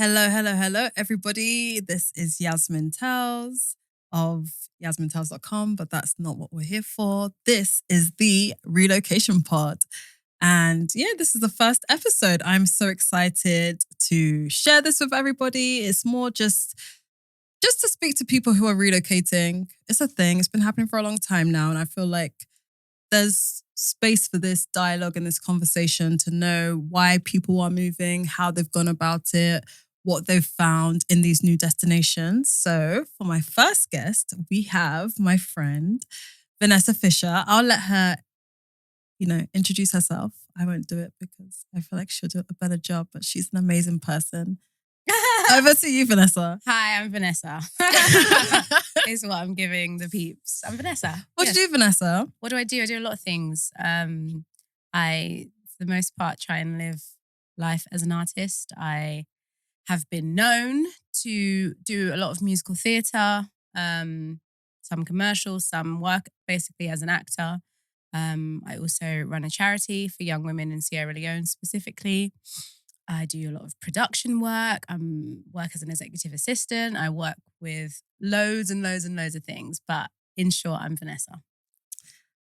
Hello, everybody. This is Yasmin TELLS of yasmintells.com, but that's not what we're here for. This is the Relocation Pod. And yeah, this is the first episode. I'm so excited to share this with everybody. It's more just to speak to people who are relocating. It's a thing. It's been happening for a long time now. And I feel like there's space for this dialogue and this conversation to know why people are moving, how they've gone about it, what they've found in these new destinations. So for my first guest, we have my friend, Vanessa Fisher. I'll let her, introduce herself. I won't do it because I feel like she'll do a better job, but she's an amazing person. Over to you, Vanessa. Hi, I'm Vanessa. Is what I'm giving the peeps. I'm Vanessa. What do you do, Vanessa? What do? I do a lot of things. I, for the most part, try and live life as an artist. I have been known to do a lot of musical theatre, some commercials, some work basically as an actor. I also run a charity for young women in Sierra Leone specifically. I do a lot of production work. I work as an executive assistant. I work with loads and loads and loads of things. But in short, I'm Vanessa.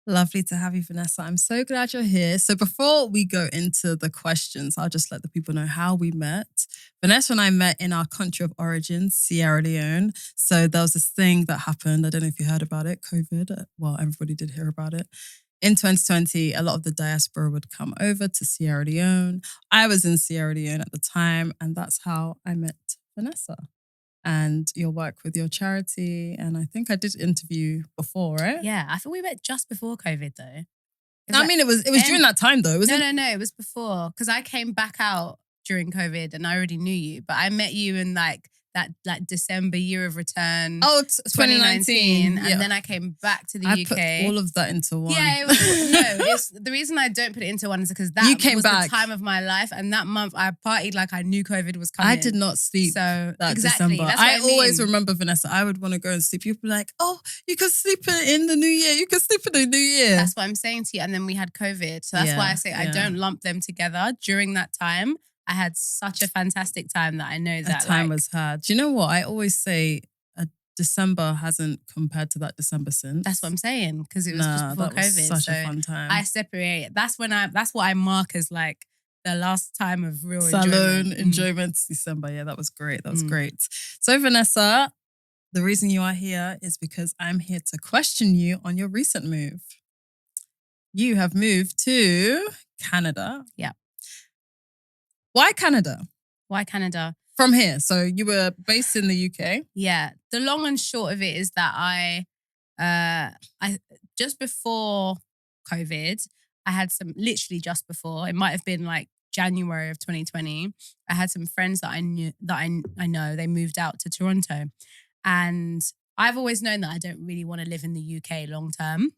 Lovely to have you, Vanessa. I'm so glad you're here. So before we go into the questions, I'll just let the people know how we met. Vanessa and I met in our country of origin, Sierra Leone. So there was this thing that happened. I don't know if you heard about it, COVID. Well, everybody did hear about it. In 2020, a lot of the diaspora would come over to Sierra Leone. I was in Sierra Leone at the time, and that's how I met Vanessa and your work with your charity. And I think I did interview before, right? Yeah, I thought we met just before COVID though. It was during that time though, wasn't it? No, it was before. Because I came back out during COVID and I already knew you. But I met you in that December year of return. Oh, 2019. And then I came back to the UK. I put all of that into one. Yeah, the reason I don't put it into one is because that was the time of my life. And that month I partied like I knew COVID was coming. I did not sleep that December. I always remember, Vanessa, I would want to go and sleep. People were like, oh, you can sleep in the new year. You can sleep in the new year. That's what I'm saying to you. And then we had COVID. So that's why I say I don't lump them together. During that time, I had such a fantastic time that I know that time was hard. Do you know what? I always say December hasn't compared to that December since. That's what I'm saying, because it was just before COVID. Was such a fun time. I separate. That's what I mark as like the last time of real salon enjoyment. December. Yeah, that was great. That was great. So Vanessa, the reason you are here is because I'm here to question you on your recent move. You have moved to Canada. Yeah. Why Canada? Why Canada? From here. So you were based in the UK? Yeah. The long and short of it is that I just before COVID, I had literally just before, it might have been like January of 2020, I had some friends that I know, they moved out to Toronto. And I've always known that I don't really want to live in the UK long term.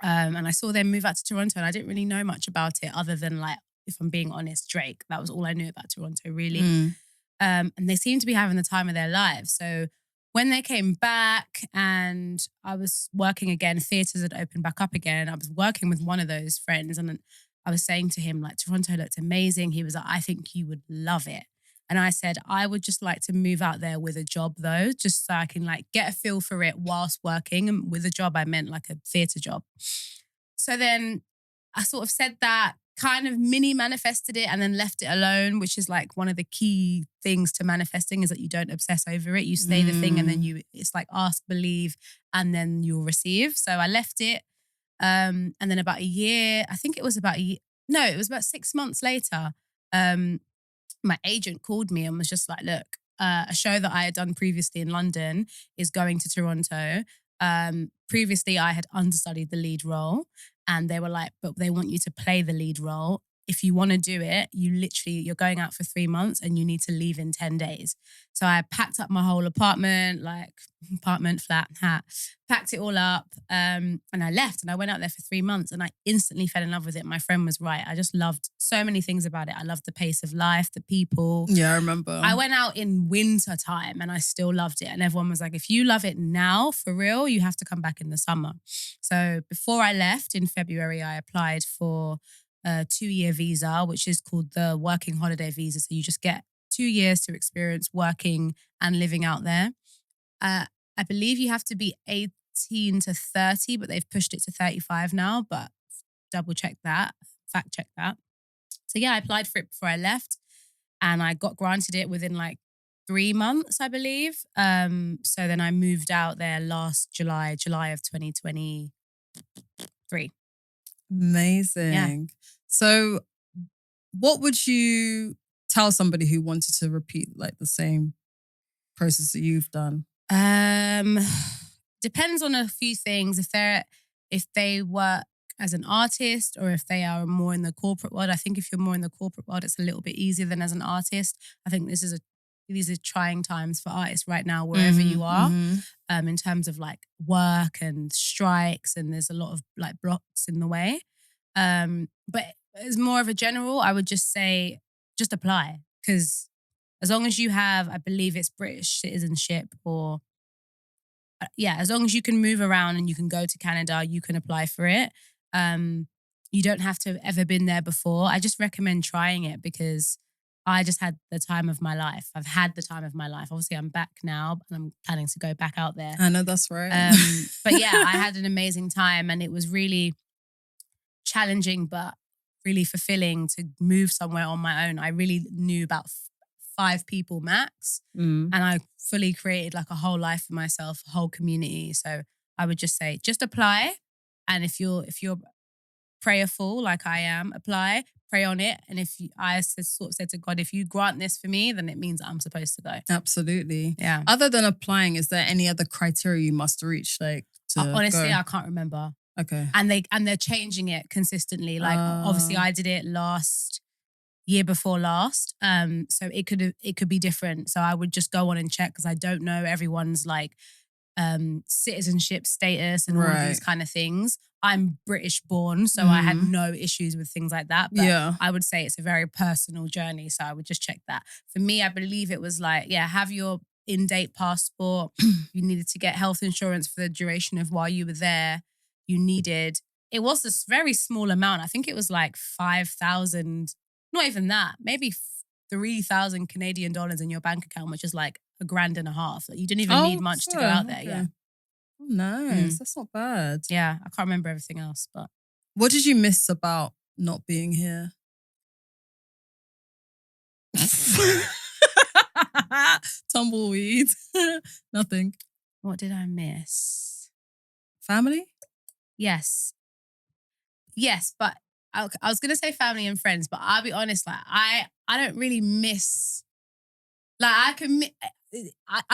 And I saw them move out to Toronto and I didn't really know much about it other than like, if I'm being honest, Drake. That was all I knew about Toronto, really. And they seemed to be having the time of their lives. So when they came back and I was working again, theatres had opened back up again. I was working with one of those friends and I was saying to him, like, Toronto looked amazing. He was like, I think you would love it. And I said, I would just like to move out there with a job though, just so I can like get a feel for it whilst working. And with a job, I meant like a theatre job. So then I sort of said that, kind of mini manifested it and then left it alone, which is like one of the key things to manifesting is that you don't obsess over it. You say the thing and then it's like ask, believe, and then you'll receive. So I left it. And then about a year, I think it was about it was about 6 months later, my agent called me and was just like, look, a show that I had done previously in London is going to Toronto. Previously I had understudied the lead role and they were like, but they want you to play the lead role. If you want to do it, you're going out for 3 months and you need to leave in 10 days. So I packed up my whole apartment, flat, packed it all up and I left and I went out there for 3 months and I instantly fell in love with it. My friend was right. I just loved so many things about it. I loved the pace of life, the people. Yeah, I remember. I went out in winter time and I still loved it. And everyone was like, if you love it now, for real, you have to come back in the summer. So before I left in February, I applied for a 2-year visa, which is called the working holiday visa. So you just get 2 years to experience working and living out there. I believe you have to be 18 to 30, but they've pushed it to 35 now, but double check that, fact check that. So yeah, I applied for it before I left and I got granted it within like 3 months, I believe. So then I moved out there last July of 2023. Amazing. Yeah. So what would you tell somebody who wanted to repeat like the same process that you've done? Depends on a few things. If they work as an artist or if they are more in the corporate world. I think if you're more in the corporate world, it's a little bit easier than as an artist. I think these are trying times for artists right now, wherever you are, in terms of like work and strikes, and there's a lot of like blocks in the way. But as more of a general, I would just say, just apply. Because as long as you have, I believe it's British citizenship or, as long as you can move around and you can go to Canada, you can apply for it. You don't have to have ever been there before. I just recommend trying it because I just had the time of my life. I've had the time of my life. Obviously, I'm back now and I'm planning to go back out there. I know that's right. But yeah, I had an amazing time and it was really challenging but really fulfilling to move somewhere on my own. I really knew about 5 people max and I fully created like a whole life for myself, a whole community. So I would just say, just apply. And if you're prayerful like I am, apply, pray on it. And I sort of said to God, if you grant this for me, then it means I'm supposed to go. Absolutely. Yeah. Other than applying, is there any other criteria you must reach? Like honestly, go? I can't remember. Okay. And they're changing it consistently. Like obviously I did it year before last. So it could be different. So I would just go on and check because I don't know everyone's like citizenship status and all of these kind of things. I'm British born, so I had no issues with things like that. But I would say it's a very personal journey. So I would just check that. For me, I believe it was like, have your in-date passport. You needed to get health insurance for the duration of while you were there. It was this very small amount. I think it was like 5,000, not even that, maybe 3,000 Canadian dollars in your bank account, which is like $1,500. Like you didn't even need much to go out there. Okay. Yeah. Oh, nice. That's not bad. Yeah. I can't remember everything else, but. What did you miss about not being here? Tumbleweed. Nothing. What did I miss? Family? Yes, but I was going to say family and friends, but I'll be honest, like I don't really miss, like I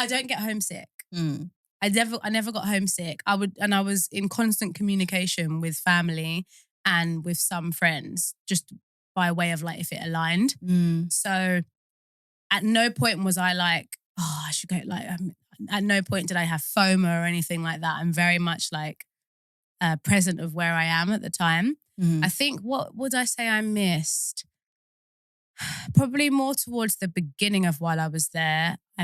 don't get homesick. I never got homesick. I was in constant communication with family and with some friends just by way of like if it aligned. So at no point was I like, oh, I should go, like at no point did I have FOMO or anything like that. I'm very much like present of where I am at the time. I think what would I say I missed? Probably more towards the beginning of while I was there. I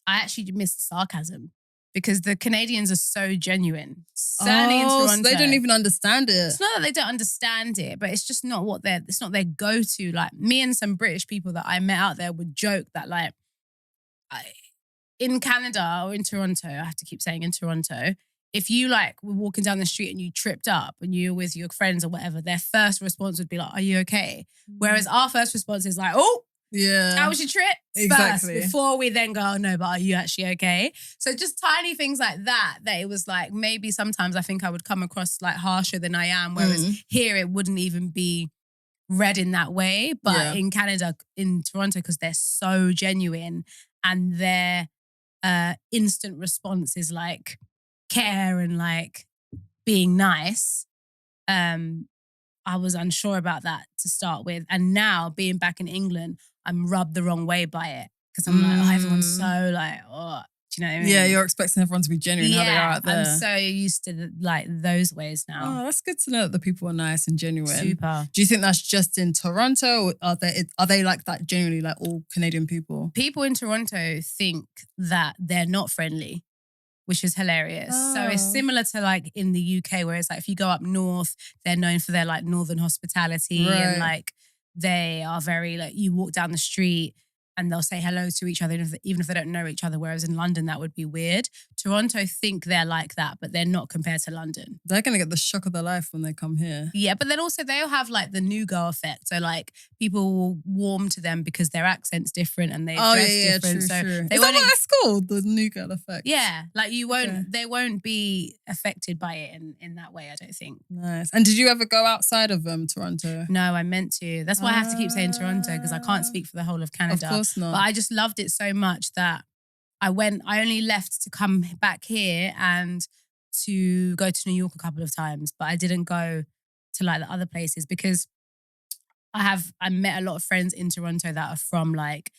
actually missed sarcasm because the Canadians are so genuine. Certainly in Toronto. So they don't even understand it. It's not that they don't understand it, but it's just not it's not their go-to. Like me and some British people that I met out there would joke that like in Canada or in Toronto, I have to keep saying in Toronto, if you like were walking down the street and you tripped up and you were with your friends or whatever, their first response would be like, are you okay? Whereas our first response is like, oh, yeah, how was your trip? Exactly. First, before we then go, oh no, but are you actually okay? So just tiny things like that it was like, maybe sometimes I think I would come across like harsher than I am, whereas here it wouldn't even be read in that way. But in Canada, in Toronto, because they're so genuine and their instant response is like care and like being nice. I was unsure about that to start with. And now being back in England, I'm rubbed the wrong way by it. Because I'm like, oh, everyone's so like, oh, do you know what I mean? Yeah, you're expecting everyone to be genuine how they are out there. I'm so used to like those ways now. Oh, that's good to know that the people are nice and genuine. Super. Do you think that's just in Toronto? Or are they like that genuinely, like all Canadian people? People in Toronto think that they're not friendly, which is hilarious. So it's similar to like in the UK where it's like if you go up north, they're known for their like northern hospitality and like They are very like, you walk down the street and they'll say hello to each other, even if they don't know each other. Whereas in London, that would be weird. Toronto think they're like that, but they're not compared to London. They're going to get the shock of their life when they come here. Yeah, but then also they'll have like the new girl effect. So like people will warm to them because their accent's different and they dress different. True, so true. They Is that what that's called? The new girl effect? Yeah, like they won't be affected by it in that way, I don't think. Nice. And did you ever go outside of Toronto? No, I meant to. That's why I have to keep saying Toronto because I can't speak for the whole of Canada. Of course not. But I just loved it so much that I only left to come back here and to go to New York a couple of times, but I didn't go to like the other places because I met a lot of friends in Toronto that are from like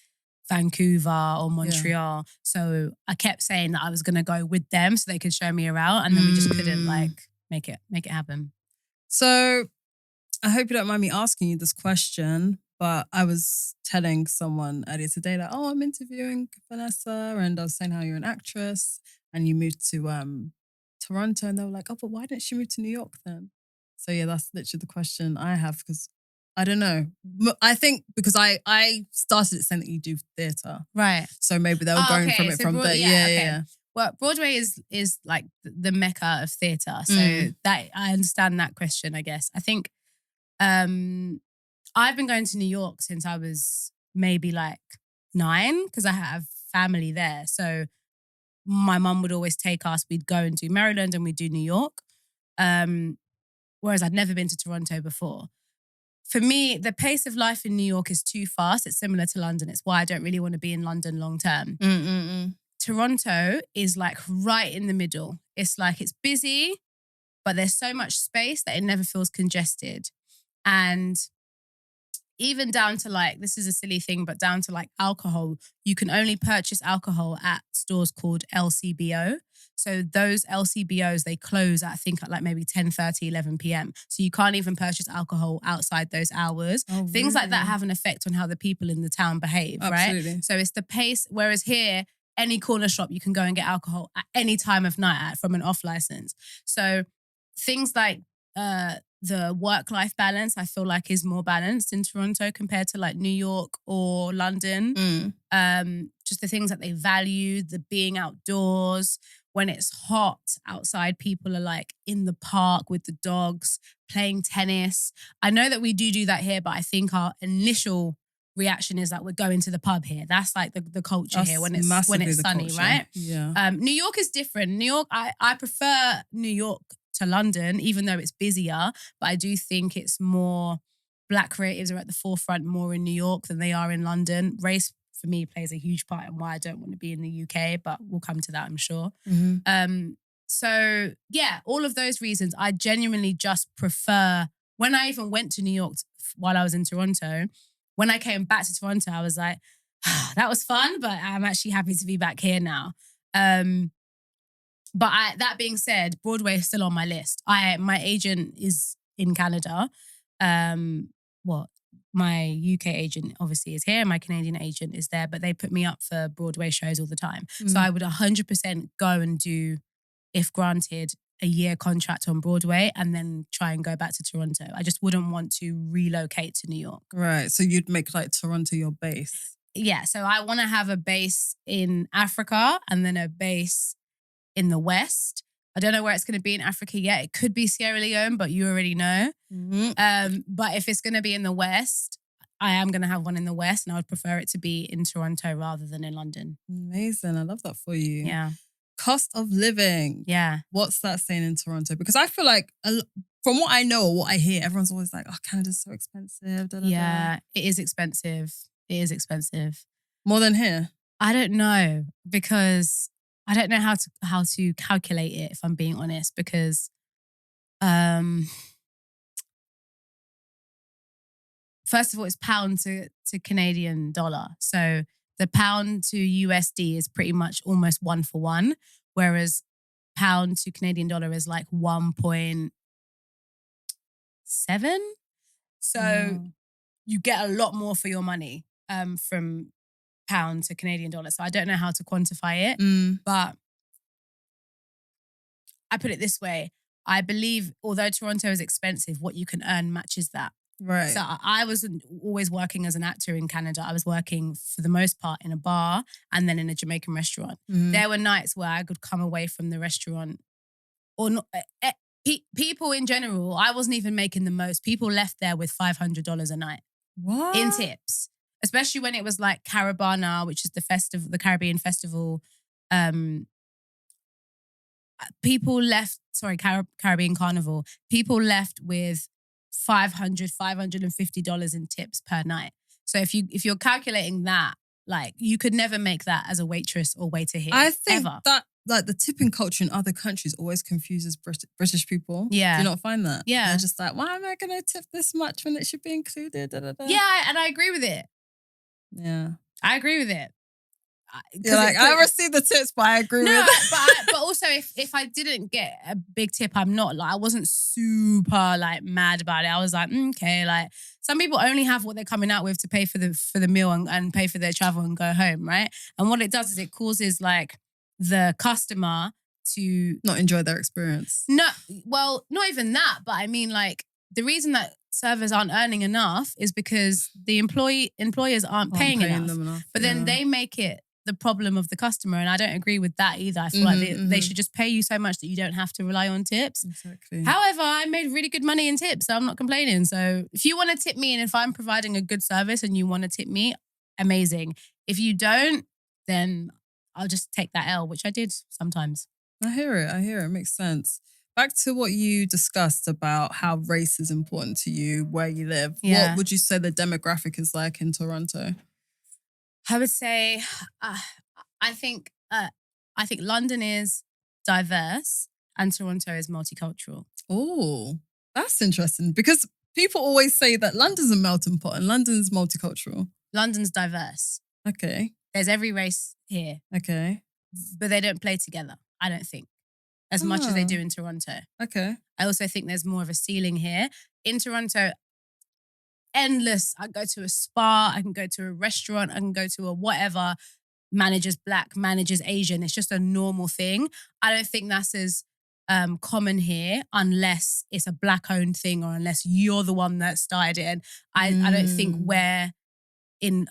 Vancouver or Montreal. Yeah. So I kept saying that I was going to go with them so they could show me around, and then we just couldn't like make it happen. So I hope you don't mind me asking you this question, but I was telling someone earlier today that, I'm interviewing Vanessa, and I was saying how you're an actress and you moved to Toronto, and they were like, but why didn't she move to New York then? So yeah, that's literally the question I have, because I don't know. I think because I started it saying that you do theatre. Right. So maybe they were going from it from there. Yeah. Well, Broadway is like the mecca of theatre. So that I understand that question, I guess. I think I've been going to New York since I was maybe like 9 because I have family there. So my mum would always take us. We'd go and do Maryland and we'd do New York. Whereas I'd never been to Toronto before. For me, the pace of life in New York is too fast. It's similar to London. It's why I don't really want to be in London long term. Toronto is like right in the middle. It's like it's busy, but there's so much space that it never feels congested. And even down to like, this is a silly thing, but down to like alcohol, you can only purchase alcohol at stores called LCBO. So those LCBOs, they close at, I think at like maybe 10:30, 11 p.m. So you can't even purchase alcohol outside those hours. Things like that have an effect on how the people in the town behave, Absolutely. Right? So it's the pace, whereas here, any corner shop, you can go and get alcohol at any time of night from an off license. So things like the work-life balance, I feel like is more balanced in Toronto compared to like New York or London. Just the things that they value, the being outdoors. When it's hot outside, people are like in the park with the dogs, playing tennis. I know that we do that here, but I think our initial reaction is that we're going to the pub here. That's like the culture That's here when it's sunny, culture. Right? Yeah. New York is different. New York, I prefer New York to London, even though it's busier, but I do think it's more, Black creatives are at the forefront more in New York than they are in London. Race, for me, plays a huge part in why I don't want to be in the UK, but we'll come to that, I'm sure. So yeah, all of those reasons, I genuinely just prefer, when I even went to New York while I was in Toronto, when I came back to Toronto, I was like, that was fun, but I'm actually happy to be back here now. But that being said, Broadway is still on my list. My agent is in Canada. My UK agent obviously is here. My Canadian agent is there, but they put me up for Broadway shows all the time. So I would 100% go and do, if granted, a year contract on Broadway and then try and go back to Toronto. I just wouldn't want to relocate to New York. Right. So you'd make like Toronto your base. Yeah. So I want to have a base in Africa and then a base in the West. I don't know where it's going to be in Africa yet. It could be Sierra Leone, but you already know. But if it's going to be in the West, I am going to have one in the West, and I would prefer it to be in Toronto rather than in London. Amazing. I love that for you. Yeah. Cost of living. Yeah. What's that saying in Toronto? Because I feel like, from what I know or what I hear, everyone's always like, Canada's so expensive. Yeah, it is expensive. It is expensive. More than here? I don't know, because I don't know how to calculate it, if I'm being honest, because first of all, it's pound to Canadian dollar. So the pound to USD is pretty much almost 1 for 1, whereas pound to Canadian dollar is like 1.7. So you get a lot more for your money from pound to Canadian dollar. So I don't know how to quantify it, but I put it this way. I believe, although Toronto is expensive, what you can earn matches that. Right. So I wasn't always working as an actor in Canada. I was working for the most part in a bar and then in a Jamaican restaurant. Mhm. There were nights where I could come away from the restaurant or not. People in general, I wasn't even making the most. People left there with $500 a night What? in tips, especially when it was like Carabana, which is the Caribbean festival. People left, Caribbean Carnival. People left with $550 in tips per night. So if you're calculating that, like you could never make that as a waitress or waiter here. I think ever. that like the tipping culture in other countries always confuses British people. Yeah. Do you not find that? Yeah. They're just like, why am I going to tip this much when it should be included? Da, da, da. Yeah, and I agree with it. Yeah. I agree with it. You're like, I received the tips, but I agree with it. but also if I didn't get a big tip, I wasn't super like mad about it. I was like, okay, like some people only have what they're coming out with to pay for the meal and pay for their travel and go home, right? And what it does is it causes like the customer to not enjoy their experience. No, well, not even that, but I mean like the reason that servers aren't earning enough is because the employers aren't paying enough. Them enough. But then they make it the problem of the customer, and I don't agree with that either. I feel like they should just pay you so much that you don't have to rely on tips. Exactly. However, I made really good money in tips, so I'm not complaining. So if you want to tip me and if I'm providing a good service and you want to tip me, amazing. If you don't, then I'll just take that L, which I did sometimes. I hear it. It makes sense. Back to what you discussed about how race is important to you, where you live. Yeah. What would you say the demographic is like in Toronto? I would say, I think London is diverse and Toronto is multicultural. Oh, that's interesting because people always say that London's a melting pot and London's multicultural. London's diverse. Okay. There's every race here. Okay. But they don't play together, I don't think, as much as they do in Toronto. Okay. I also think there's more of a ceiling here. In Toronto, endless. I go to a spa, I can go to a restaurant, I can go to a whatever. Manager's black, manager's Asian. It's just a normal thing. I don't think that's as common here unless it's a black-owned thing or unless you're the one that started it. And I don't think we're in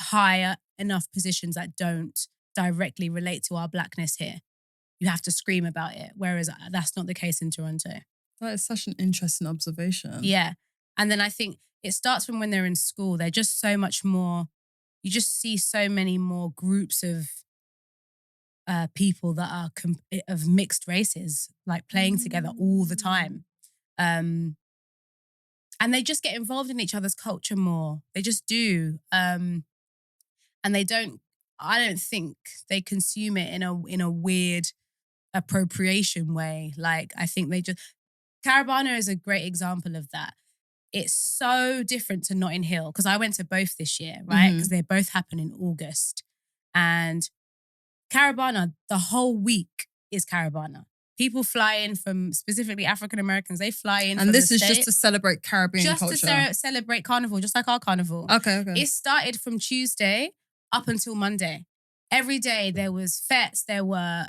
higher enough positions that don't directly relate to our blackness here. You have to scream about it, whereas that's not the case in Toronto. That is such an interesting observation. Yeah. And then I think it starts from when they're in school. They're just so much more, you just see so many more groups of people that are of mixed races, like playing together all the time. And they just get involved in each other's culture more. They just do. And I don't think they consume it in a weird appropriation way. Like, I think Carabana is a great example of that. It's so different to Notting Hill because I went to both this year, right? Because they both happen in August. And Carabana, the whole week is Carabana. People fly in from, specifically African Americans, they fly in and from this the is States, just to celebrate Caribbean culture. Just to celebrate Carnival, just like our Carnival. Okay. It started from Tuesday up until Monday. Every day there was fetes, there were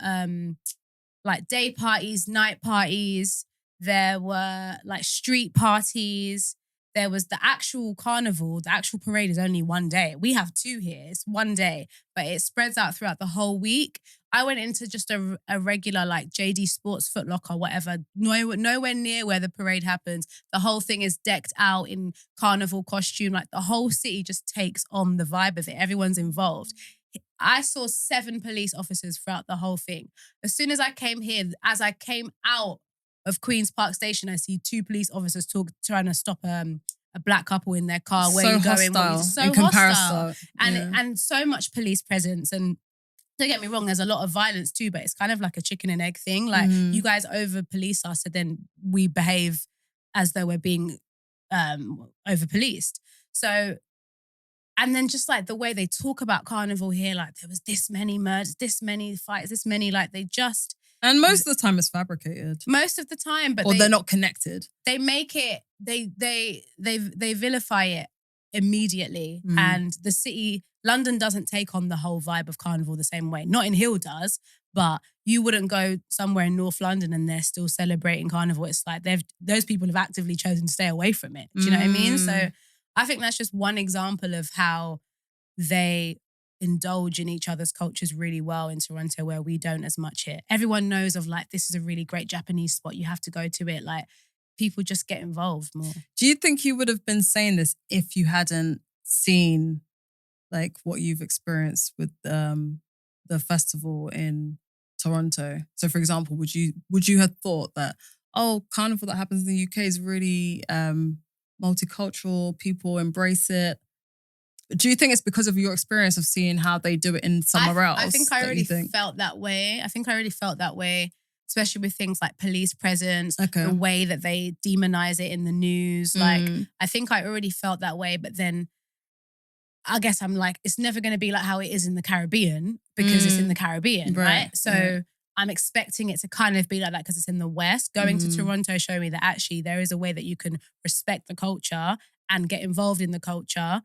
like day parties, night parties, there were like street parties. There was the actual carnival, the actual parade is only one day. We have two here, it's one day, but it spreads out throughout the whole week. I went into just a regular like JD Sports, Foot Locker, whatever, nowhere near where the parade happens. The whole thing is decked out in carnival costume. Like the whole city just takes on the vibe of it. Everyone's involved. I saw 7 police officers throughout the whole thing. As soon as I came here, as I came out of Queen's Park Station, I see 2 police officers trying to stop a black couple in their car. Where you going? So in comparison, and so much police presence. And don't get me wrong, there's a lot of violence too, but it's kind of like a chicken and egg thing. Like you guys over police us, and then we behave as though we're being over policed. So. And then just like the way they talk about Carnival here, like there was this many murders, this many fights, this many, like they just... And most of the time it's fabricated. Most of the time, but they're not connected. They make it, they vilify it immediately. And the city, London doesn't take on the whole vibe of carnival the same way. Notting Hill does, but you wouldn't go somewhere in North London and they're still celebrating carnival. It's like those people have actively chosen to stay away from it. Do you know what I mean? So I think that's just one example of how they indulge in each other's cultures really well in Toronto, where we don't as much here. Everyone knows of like, this is a really great Japanese spot. You have to go to it. Like, people just get involved more. Do you think you would have been saying this if you hadn't seen like what you've experienced with the festival in Toronto? So for example, would you have thought that, oh, carnival that happens in the UK is really multicultural, people embrace it? Do you think it's because of your experience of seeing how they do it in somewhere else? I think I already felt that way. Especially with things like police presence, the way that they demonize it in the news. Like, I think I already felt that way, but then I guess I'm like, it's never going to be like how it is in the Caribbean because it's in the Caribbean, right? So I'm expecting it to kind of be like that because it's in the West. Going to Toronto showed me that actually there is a way that you can respect the culture and get involved in the culture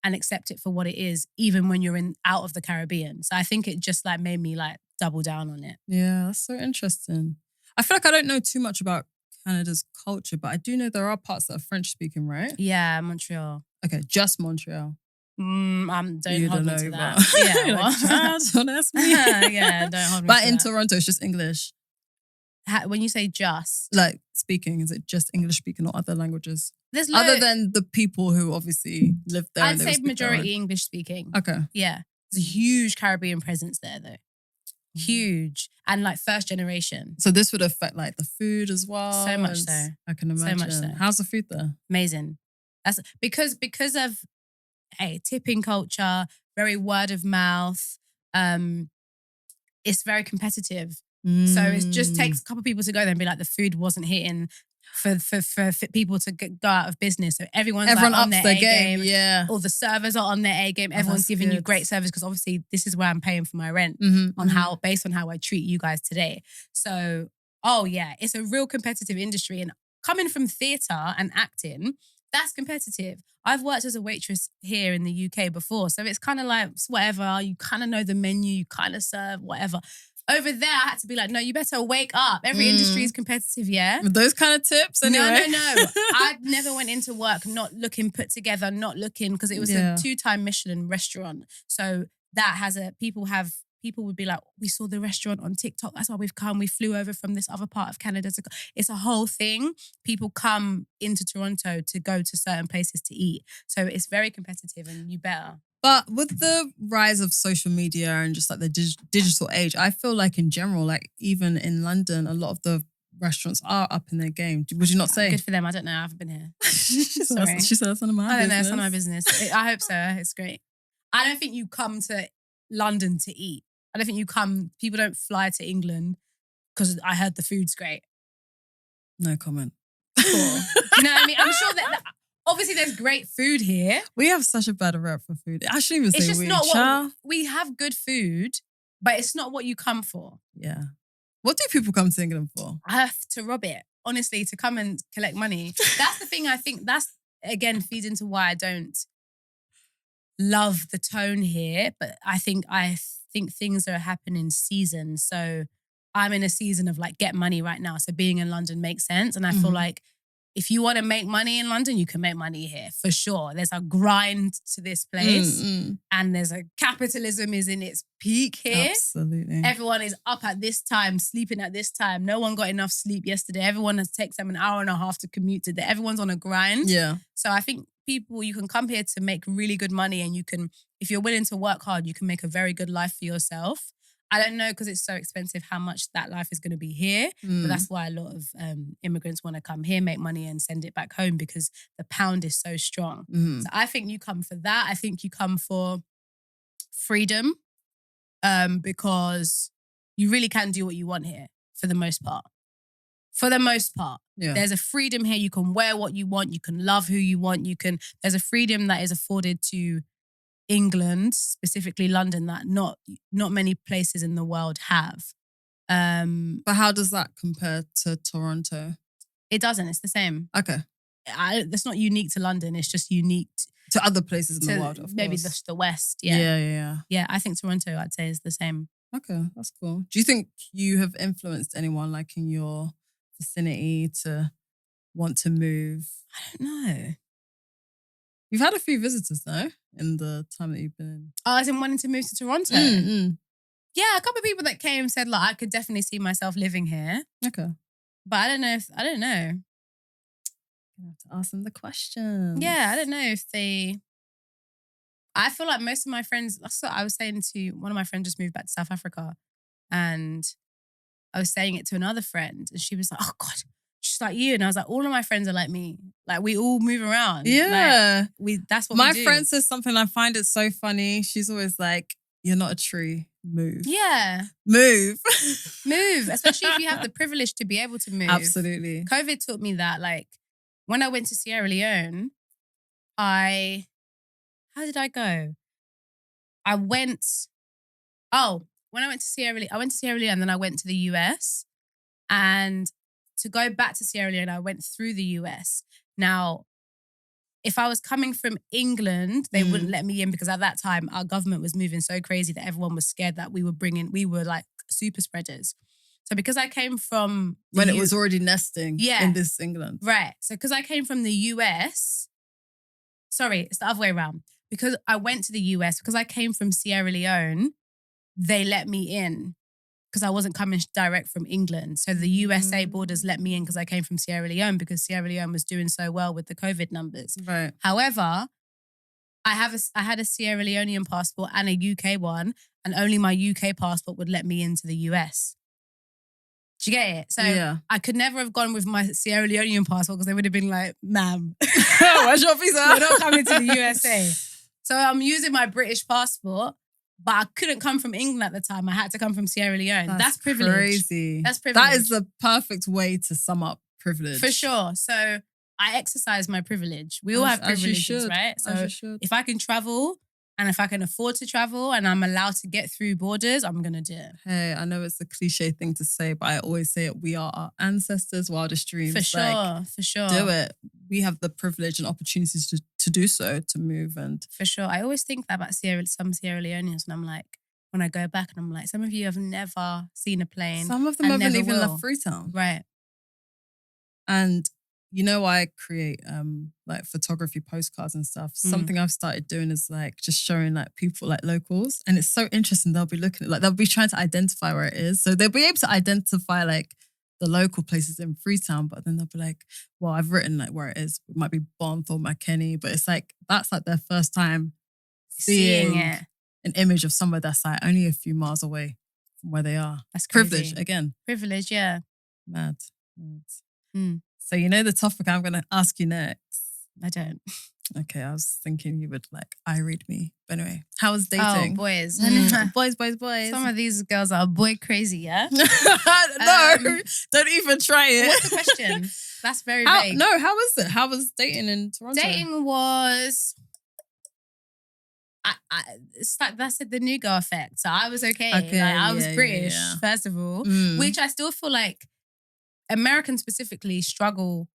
and accept it for what it is, even when you're out of the Caribbean. So I think it just like made me like double down on it. Yeah, that's so interesting. I feel like I don't know too much about Canada's culture, but I do know there are parts that are French speaking, right? Yeah, Montreal. Okay, just Montreal. Don't hold me to that. Yeah, like, don't ask me. Yeah, don't hold me to that. But in Toronto, it's just English. When you say just? Like speaking, is it just English speaking or other languages? Other than the people who obviously live there. I'd say majority English speaking. Okay. Yeah. There's a huge Caribbean presence there though. Huge. And like first generation. So this would affect like the food as well. So much so. I can imagine. So much so. How's the food there? Amazing. That's because of tipping culture, very word of mouth. It's very competitive. So it just takes a couple of people to go there and be like, the food wasn't hitting for people to go out of business. So everyone like on their A game. Yeah. All the servers are on their A game. Everyone's giving you great service because obviously this is where I'm paying for my rent based on how I treat you guys today. So, it's a real competitive industry. And coming from theatre and acting, that's competitive. I've worked as a waitress here in the UK before. So it's kind of like, it's whatever. You kind of know the menu, you kind of serve whatever. Over there, I had to be like, no, you better wake up. Every industry is competitive, yeah? With those kind of tips, anyway? No. I never went into work not looking put together, because it was a 2-time Michelin restaurant. So that has people would be like, we saw the restaurant on TikTok. That's why we've come. We flew over from this other part of Canada. It's a whole thing. People come into Toronto to go to certain places to eat. So it's very competitive and you better. But with the rise of social media and just like the digital age, I feel like in general, like even in London, a lot of the restaurants are up in their game. Would you not say? Good for them. I don't know. I haven't been here. Sorry. She said that's none of my business. I don't know. It's none of my business. I hope so. It's great. I don't think you come to London to eat. I don't think people don't fly to England because I heard the food's great. No comment. Cool. You know what I mean? I'm sure that obviously there's great food here. We have such a bad rep for food. I shouldn't even say it's just not we have good food, but it's not what you come for. Yeah. What do people come to England for? To rob it. Honestly, to come and collect money. That's the thing. I think that's, again, feeds into why I don't love the tone here. But I think things are happening seasons. So I'm in a season of like get money right now. So being in London makes sense. And I feel like if you want to make money in London, you can make money here for sure. There's a grind to this place and there's a capitalism is in its peak here. Absolutely. Everyone is up at this time, sleeping at this time. No one got enough sleep yesterday. Everyone takes them an hour and a half to commute today. Everyone's on a grind. Yeah. So I think you can come here to make really good money and you can, if you're willing to work hard, you can make a very good life for yourself. I don't know because it's so expensive how much that life is going to be here. But that's why a lot of immigrants want to come here, make money and send it back home because the pound is so strong. So I think you come for that. I think you come for freedom because you really can do what you want here for the most part. For the most part. Yeah. There's a freedom here. You can wear what you want. You can love who you want. There's a freedom that is afforded to England, specifically London, that not many places in the world have. But how does that compare to Toronto? It doesn't. It's the same. Okay. That's not unique to London. It's just unique. To other places in the world, of maybe course. just the West. Yeah. I think Toronto, I'd say, is the same. Okay, that's cool. Do you think you have influenced anyone like in your vicinity to want to move? I don't know. You've had a few visitors though in the time that you've been in. Oh, as in wanting to move to Toronto? Yeah, a couple of people that came said like I could definitely see myself living here. Okay. But I don't know. I have to ask them the question. Yeah, I don't know if they... I feel like most of my friends... That's what I was saying to... One of my friends just moved back to South Africa. And I was saying it to another friend. And she was like, oh God, she's like you. And I was like, all of my friends are like me. Like we all move around. Yeah. Like, that's what my we do. friend says something, I find it so funny. She's always like, you're not a tree. Move. Yeah. Move. Move. Especially if you have the privilege to be able to move. Absolutely. COVID taught me that. Like when I went to Sierra Leone, how did I go? When I went to Sierra Leone and then I went to the US. And to go back to Sierra Leone, I went through the US. Now, if I was coming from England, they wouldn't let me in because at that time, our government was moving so crazy that everyone was scared that we were like super spreaders. So because I came from... When it was already nesting in this England. Right. So because I came from the US... Sorry, it's the other way around. Because I went to the US, because I came from Sierra Leone, they let me in because I wasn't coming direct from England. So the USA borders let me in because I came from Sierra Leone because Sierra Leone was doing so well with the COVID numbers. Right. However, I had a Sierra Leonean passport and a UK one, and only my UK passport would let me into the US. Do you get it? So I could never have gone with my Sierra Leonean passport because they would have been like, ma'am, where's your visa? You're not coming to the USA. So I'm using my British passport, but I couldn't come from England at the time. I had to come from Sierra Leone. That's privilege. Crazy. That's privilege. That is the perfect way to sum up privilege. For sure. So I exercise my privilege. We all have privileges, right? So if I can travel and if I can afford to travel and I'm allowed to get through borders, I'm going to do it. Hey, I know it's a cliche thing to say, but I always say it. We are our ancestors' wildest dreams. For sure. Do it. We have the privilege and opportunities to do so, to move and... For sure. I always think that about some Sierra Leoneans and I'm like, when I go back and I'm like, some of you have never seen a plane. Some of them haven't even left Freetown. Right. And you know, I create like photography postcards and stuff. Something I've started doing is like just showing like people like locals. And it's so interesting. They'll be looking at like, they'll be trying to identify where it is. So they'll be able to identify like the local places in Freetown, but then they'll be like, well, I've written like where it is. It might be Bonth or McKinney, but it's like, that's like their first time seeing an image of somewhere that's like only a few miles away from where they are. That's crazy. Privilege again. Privilege, yeah. Mad. So you know the topic I'm going to ask you next? I don't. Okay, I was thinking you would like read me. But anyway, how was dating? Oh, boys. Boys. Some of these girls are boy crazy, yeah? No, don't even try it. What's the question? That's very vague. No, how was it? How was dating in Toronto? Dating was... it's like that's the new girl effect. So I was okay. I was British, first of all, which I still feel like Americans specifically struggle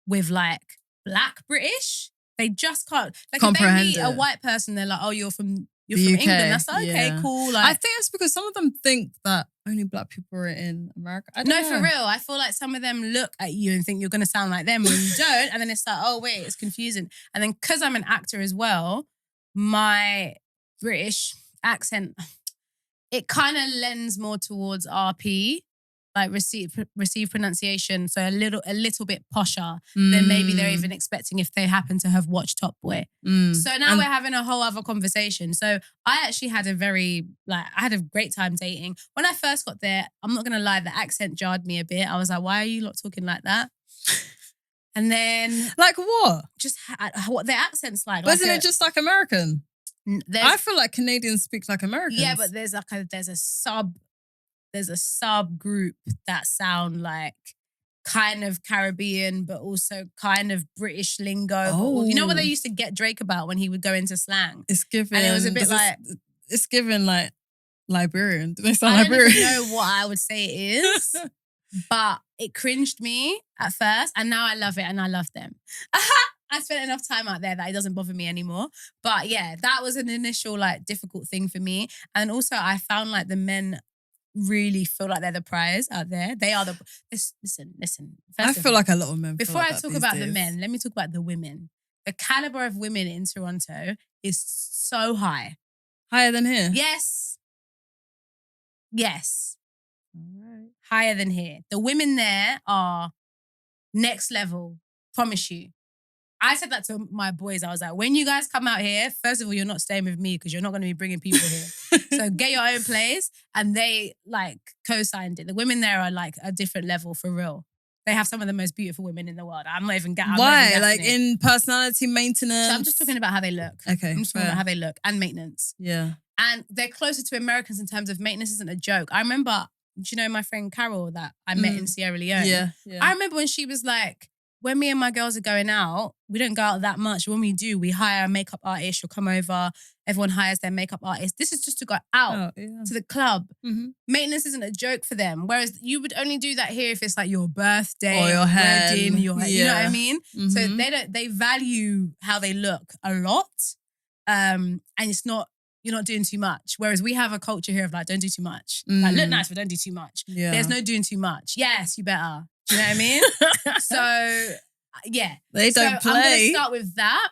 with like Black British. They just can't like comprehend if they meet a white person, they're like, "Oh, you're from England." That's like, okay, cool. Like, I think it's because some of them think that only Black people are in America. I don't know. For real. I feel like some of them look at you and think you're going to sound like them when you don't, and then it's like, oh wait, it's confusing. And then because I'm an actor as well, my British accent, it kind of lends more towards RP. Like receive pronunciation, so a little bit posher than maybe they're even expecting if they happen to have watched Top Boy. So now we're having a whole other conversation. So I actually had I had a great time dating. When I first got there, I'm not gonna lie, the accent jarred me a bit. I was like, why are you lot talking like that? And then like what? Just what their accent's like. Wasn't it just like American? I feel like Canadians speak like Americans. Yeah, but there's a subgroup that sound like kind of Caribbean, but also kind of British lingo. Oh. You know what they used to get Drake about when he would go into slang? It's given. And it was a bit like... It's given like Liberian. Do they sound I Liberian? don't even know what I would say it is, but it cringed me at first and now I love it and I love them. I spent enough time out there that it doesn't bother me anymore. But yeah, that was an initial like difficult thing for me. And also I found like the men really feel like they're the prize out there. They are the... Listen. I feel like a lot of men feel Before like I that talk these about days. the men, let me talk about the women. The caliber of women in Toronto is so high. Higher than here? Yes. All right. Higher than here. The women there are next level. Promise you. I said that to my boys. I was like, when you guys come out here, first of all, you're not staying with me because you're not going to be bringing people here. So get your own place. And they like co-signed it. The women there are like a different level for real. They have some of the most beautiful women in the world. I'm not even Why? Like in personality maintenance? So I'm just talking about how they look. Okay. I'm just talking about how they look and maintenance. Yeah. And they're closer to Americans in terms of maintenance isn't a joke. I remember, do you know my friend Carol that I met in Sierra Leone? Yeah. I remember when she was like, when me and my girls are going out, we don't go out that much. When we do, we hire a makeup artist. She'll come over. Everyone hires their makeup artist. This is just to go out to the club. Mm-hmm. Maintenance isn't a joke for them. Whereas you would only do that here if it's like your birthday or your wedding, hen. you know what I mean? Mm-hmm. So they value how they look a lot. And it's not, you're not doing too much. Whereas we have a culture here of like, don't do too much. Like, look nice, but don't do too much. Yeah. There's no doing too much. Yes, you better. Do you know what I mean? So, yeah. They don't play. I'm going to start with that.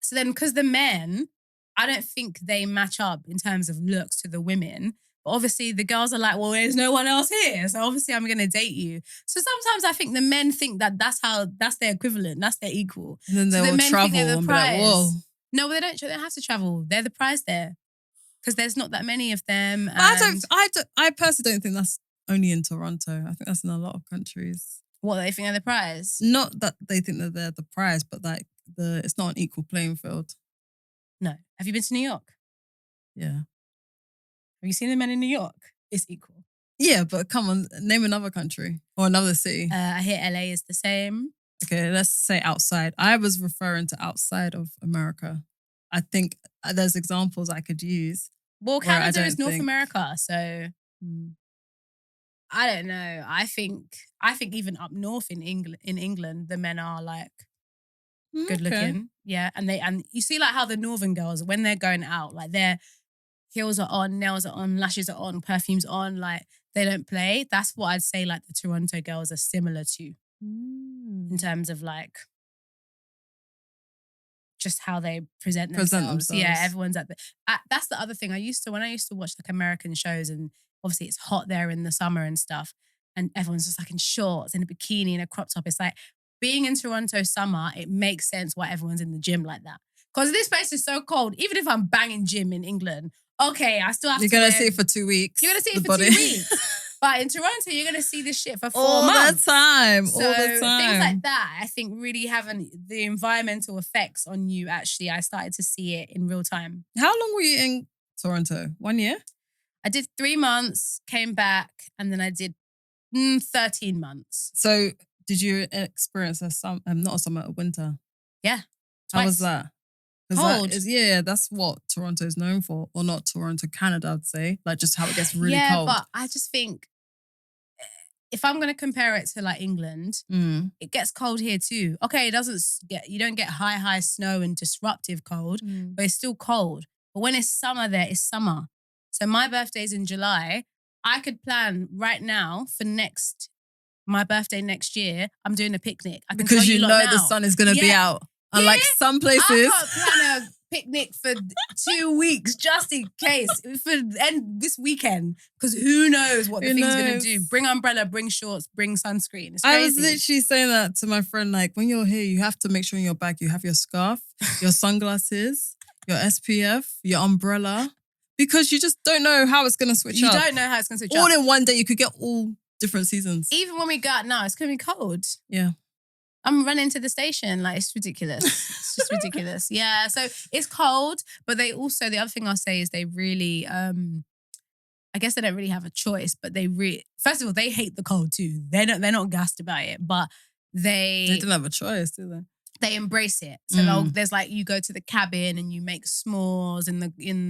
So then, because the men, I don't think they match up in terms of looks to the women. But obviously, the girls are like, well, there's no one else here. So obviously, I'm going to date you. So sometimes I think the men think that that's their equivalent. That's their equal. And then they'll travel and be like, whoa. No, but they don't have to travel. They're the prize there. Because there's not that many of them. But I personally don't think that's only in Toronto. I think that's in a lot of countries. What, they think they're the prize? Not that they think that they're the prize, but like it's not an equal playing field. No. Have you been to New York? Yeah. Have you seen the men in New York? It's equal. Yeah, but come on, name another country or another city. I hear LA is the same. Okay, let's say outside. I was referring to outside of America. I think there's examples I could use. Well, Canada is North America, so I don't know. I think even up north in England, the men are like good looking. Yeah, and you see like how the northern girls, when they're going out, like their heels are on, nails are on, lashes are on, perfume's on, like they don't play. That's what I'd say like the Toronto girls are similar to in terms of like just how they present themselves. Yeah, everyone's at the... that's the other thing. When I used to watch like American shows, and obviously it's hot there in the summer and stuff, and everyone's just like in shorts, in a bikini, in a crop top. It's like being in Toronto summer, it makes sense why everyone's in the gym like that. Because this place is so cold. Even if I'm banging gym in England, okay, I still have You're going to see it for 2 weeks. You're going to see it for 2 weeks. But in Toronto, you're going to see this shit for 4 all months. All the So time. Things like that, I think really having the environmental effects on you, actually, I started to see it in real time. How long were you in Toronto? 1 year? I did 3 months, came back, and then I did 13 months. So did you experience not a summer, a winter? Yeah. How was that? Cold. That's what Toronto is known for. Or not Toronto, Canada, I'd say. Like just how it gets really cold. Yeah, but I just think if I'm going to compare it to like England, it gets cold here too. Okay, you don't get high snow and disruptive cold, but it's still cold. But when it's summer there, it's summer. So my birthday's in July. I could plan right now for my birthday next year, I'm doing a picnic. Because you know the sun is going to be out. Unlike some places. I can't plan a picnic for 2 weeks just in case for end this weekend, because who knows what the thing's going to do. Bring umbrella, bring shorts, bring sunscreen. It's crazy. I was literally saying that to my friend, like when you're here, you have to make sure in your bag you have your scarf, your sunglasses, your SPF, your umbrella, because you just don't know how it's going to switch up. You don't know how it's going to switch up. All in one day, you could get all different seasons. Even when we go out now, it's going to be cold. Yeah. I'm running to the station. Like, it's ridiculous. It's just ridiculous. Yeah. So it's cold, but the other thing I'll say is they really, I guess they don't really have a choice, but first of all, they hate the cold too. They're not gassed about it, but they didn't have a choice, do they? they embrace it. So there's like, you go to the cabin and you make s'mores in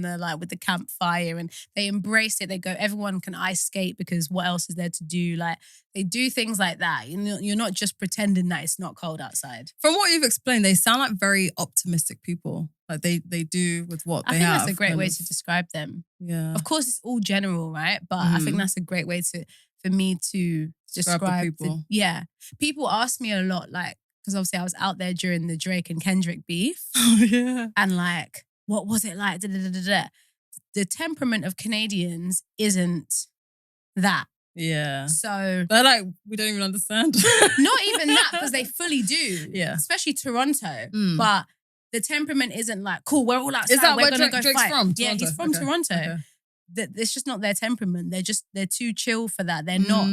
the like with the campfire, and they embrace it. They go, everyone can ice skate because what else is there to do? Like, they do things like that. You're not just pretending that it's not cold outside. From what you've explained, they sound like very optimistic people. Like they do with what they have. I think that's a great way to describe them. Yeah. Of course, it's all general, right? But I think that's a great way for me to describe people. People ask me a lot, like, because obviously I was out there during the Drake and Kendrick beef. Oh, yeah. And like, what was it like? The temperament of Canadians isn't that. Yeah. So they're like, we don't even understand. Not even that, because they fully do. Yeah. Especially Toronto. But the temperament isn't like, cool, we're all outside. Is that we're where gonna go Drake's fight. from? Yeah, he's from Toronto. Okay. It's just not their temperament. They're too chill for that. They're not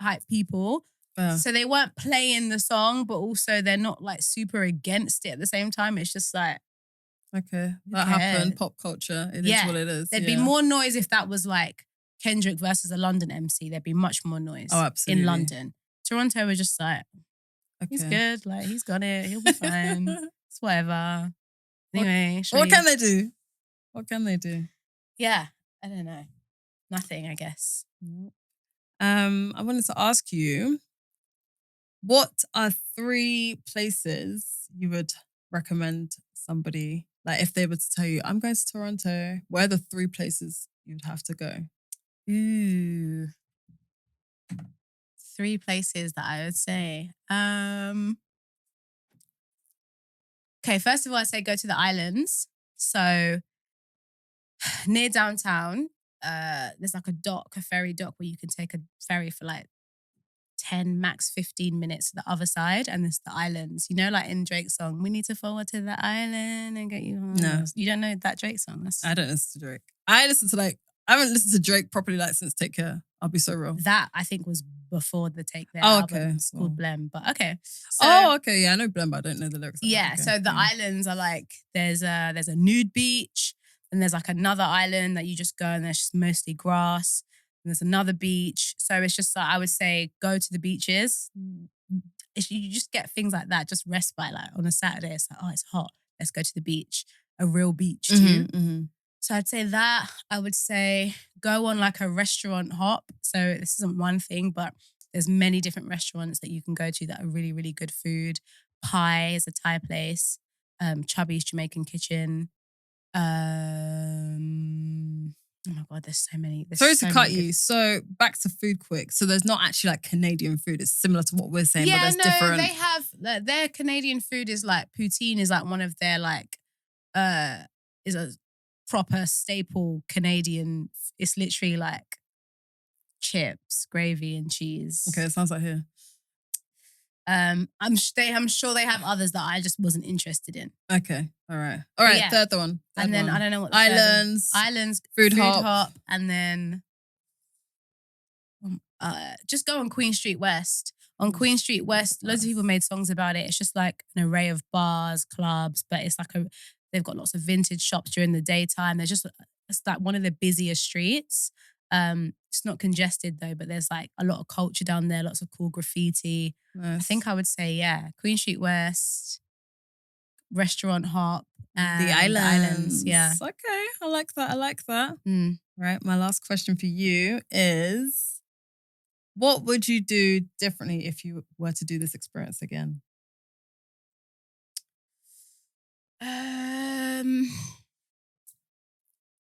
hype people. Yeah. So they weren't playing the song, but also they're not like super against it at the same time. It's just like, okay, that happened. Pop culture. It is what it is. There'd be more noise if that was like Kendrick versus a London MC. There'd be much more noise. Oh, absolutely. In London. Toronto was just like, he's good. Like, he's got it. He'll be fine. It's whatever. Anyway. What can they do? What can they do? Yeah. I don't know. Nothing, I guess. I wanted to ask you, what are 3 places you would recommend somebody, like if they were to tell you, I'm going to Toronto, where are the 3 places you'd have to go? Ooh. 3 places that I would say. Okay, first of all, I'd say go to the islands. So near downtown, there's like a ferry dock where you can take a ferry for like 10, max 15 minutes to the other side, and it's the islands. You know, like in Drake's song, we need to forward to the island and get you home. No. You don't know that Drake song? I don't listen to Drake. I haven't listened to Drake properly like since Take Care. I'll be so real. That I think was before the Take Care album. Okay. It's called Blem, but okay. So, okay. Yeah, I know Blem, but I don't know the lyrics. Yeah, okay. so the islands are like, there's a nude beach, and there's like another island that you just go and there's just mostly grass. And there's another beach. So it's just like, I would say go to the beaches. You just get things like that, just respite. Like on a Saturday, it's like, oh, it's hot. Let's go to the beach. A real beach too. Mm-hmm. So I'd say that. I would say go on like a restaurant hop. So this isn't one thing, but there's many different restaurants that you can go to that are really, really good food. Pie is a Thai place. Chubby's Jamaican Kitchen. Oh my God, there's so many. Sorry to cut you. So back to food quick. So there's not actually like Canadian food. It's similar to what we're saying, but there's different. They have their Canadian food is like poutine is like one of their like is a proper staple Canadian. It's literally like chips, gravy, and cheese. Okay, it sounds like here. I'm sure they have others that I just wasn't interested in. Okay, all right. Yeah. Third one. And then I don't know what the islands, food hop, and then just go on Queen Street West. On Queen Street West, loads of people made songs about it. It's just like an array of bars, clubs, but it's like they've got lots of vintage shops during the daytime. It's like one of the busiest streets. It's not congested though, but there's like a lot of culture down there, lots of cool graffiti. Nice. I think I would say, Queen Street West, restaurant hop, and the islands. Yeah. Okay, I like that. Mm. Right, my last question for you is, what would you do differently if you were to do this experience again?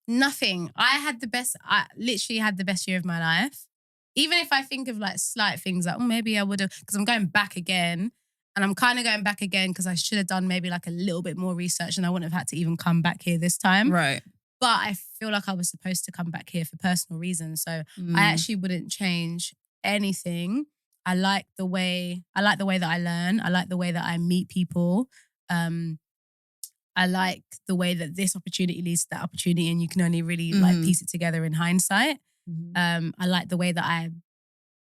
Nothing. I literally had the best year of my life. Even if I think of like slight things like, maybe I would have, because I'm going back again. And I'm kind of going back again because I should have done maybe like a little bit more research and I wouldn't have had to even come back here this time. Right. But I feel like I was supposed to come back here for personal reasons. So I actually wouldn't change anything. I like the way that I learn. I like the way that I meet people. I like the way that this opportunity leads to that opportunity and you can only really like piece it together in hindsight. I like the way that I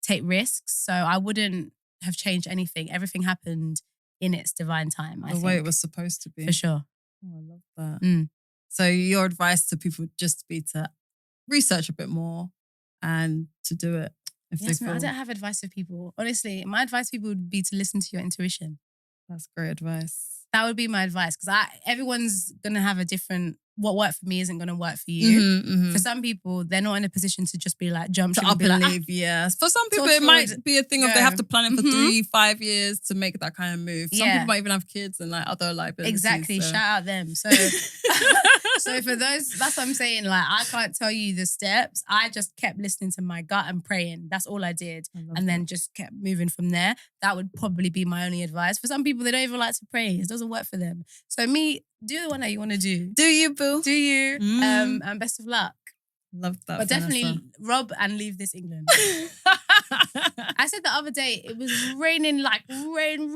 take risks. So I wouldn't have changed anything. Everything happened in its divine time, I think. The way it was supposed to be. For sure. Oh, I love that. So your advice to people would just be to research a bit more and to do it. Yes, I don't have advice for people. Honestly, my advice to people would be to listen to your intuition. That's great advice. That would be my advice, because everyone's going to have a different, what worked for me isn't going to work for you. For some people, they're not in a position to just be like, jump ship To up be and like, leave, yes. For some people, Toss it might forward, be a thing of go. they have to plan it for 3-5 years to make that kind of move. Some Yeah. people might even have kids and like other liabilities. Exactly. So. Shout out them. So, so for those, that's what I'm saying. Like, I can't tell you the steps. I just kept listening to my gut and praying. That's all I did. And then just kept moving from there. That would probably be my only advice. For some people, they don't even like to pray. It doesn't work for them. So me, do the one that you want to do. Do you, boo? Do you? And best of luck. Love that. But Vanessa. definitely rob and leave this England. I said the other day, it was raining like rain.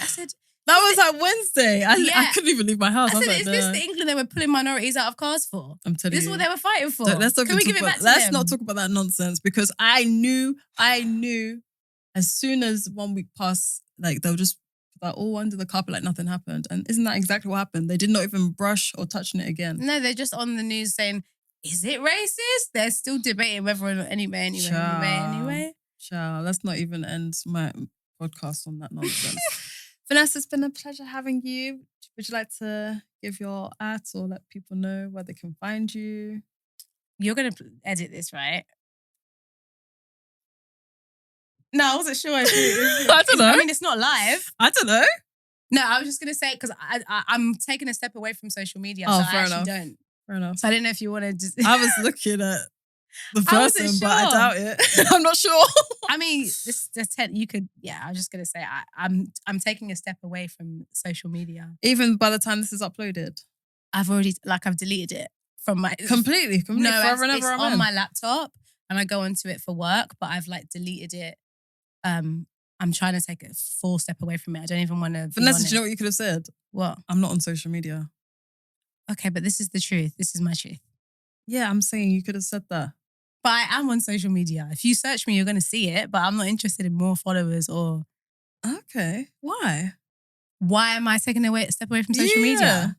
I said, that was like Wednesday. I Yeah. couldn't even leave my house. I was said, like, is this the England they were pulling minorities out of cars for? I'm telling This you. is what they were fighting for. Let's not Can we give it back to them? Let's not talk about that nonsense, because I knew as soon as 1 week passed, like they'll just put that all under the carpet like nothing happened. And isn't that exactly what happened? They did not even brush or touch it again. No, they're just on the news saying, is it racist? They're still debating whether or not anyway. Ciao. Let's not even end my podcast on that nonsense. Vanessa, it's been a pleasure having you. Would you like to give your @ or let people know where they can find you? You're going to edit this, right? No, I wasn't sure. I don't know. I mean, it's not live. I don't know. No, I was just going to say, because I'm taking a step away from social media. Oh, so fair I actually enough. don't. Fair enough. So I didn't know if you wanted to. I was looking at the I wasn't person, but I sure. doubt it. I'm not sure. I mean, you could, yeah, I was just going to say, I'm taking a step away from social media. Even by the time this is uploaded. I've deleted it from my... Completely. No, Forever and it's ever. on my laptop and I go onto it for work, but I've like deleted it. I'm trying to take a full step away from it. I don't even want to. Vanessa, do you know what you could have said? What? I'm not on social media. Okay, but this is the truth. This is my truth. Yeah, I'm saying you could have said that. But I am on social media. If you search me, you're going to see it, but I'm not interested in more followers or... Okay. Why? Why am I taking a step away from social media?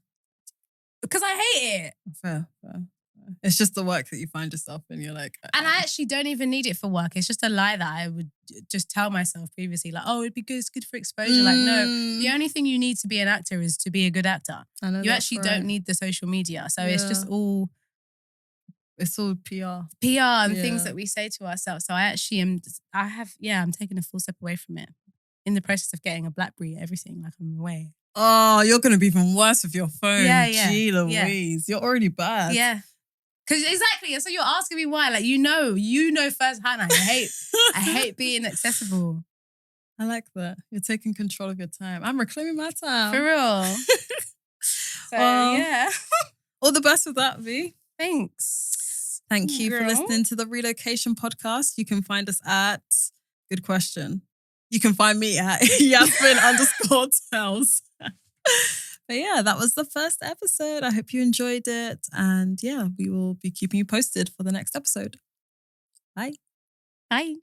Because I hate it. Fair. It's just the work that you find yourself in. You're like... And I actually don't even need it for work. It's just a lie that I would just tell myself previously. Like, oh, it'd be good. It's good for exposure. Like, no. The only thing you need to be an actor is to be a good actor. I know you actually don't need the social media. So it's just all... It's all PR. PR and things that we say to ourselves. So I actually I'm taking a full step away from it. In the process of getting a BlackBerry, everything, like I'm away. Oh, you're going to be even worse with your phone. Yeah. Gee Louise. You're already bad. Yeah. Because exactly. So you're asking me why. Like, you know firsthand. I hate being accessible. I like that. You're taking control of your time. I'm reclaiming my time. For real. So, yeah. All the best with that, V. Thanks. Thank you for listening to the Relocation Podcast. You can find us at... Good question. You can find me at Yasmin _TELLS. But yeah, that was the first episode. I hope you enjoyed it. And yeah, we will be keeping you posted for the next episode. Bye. Bye.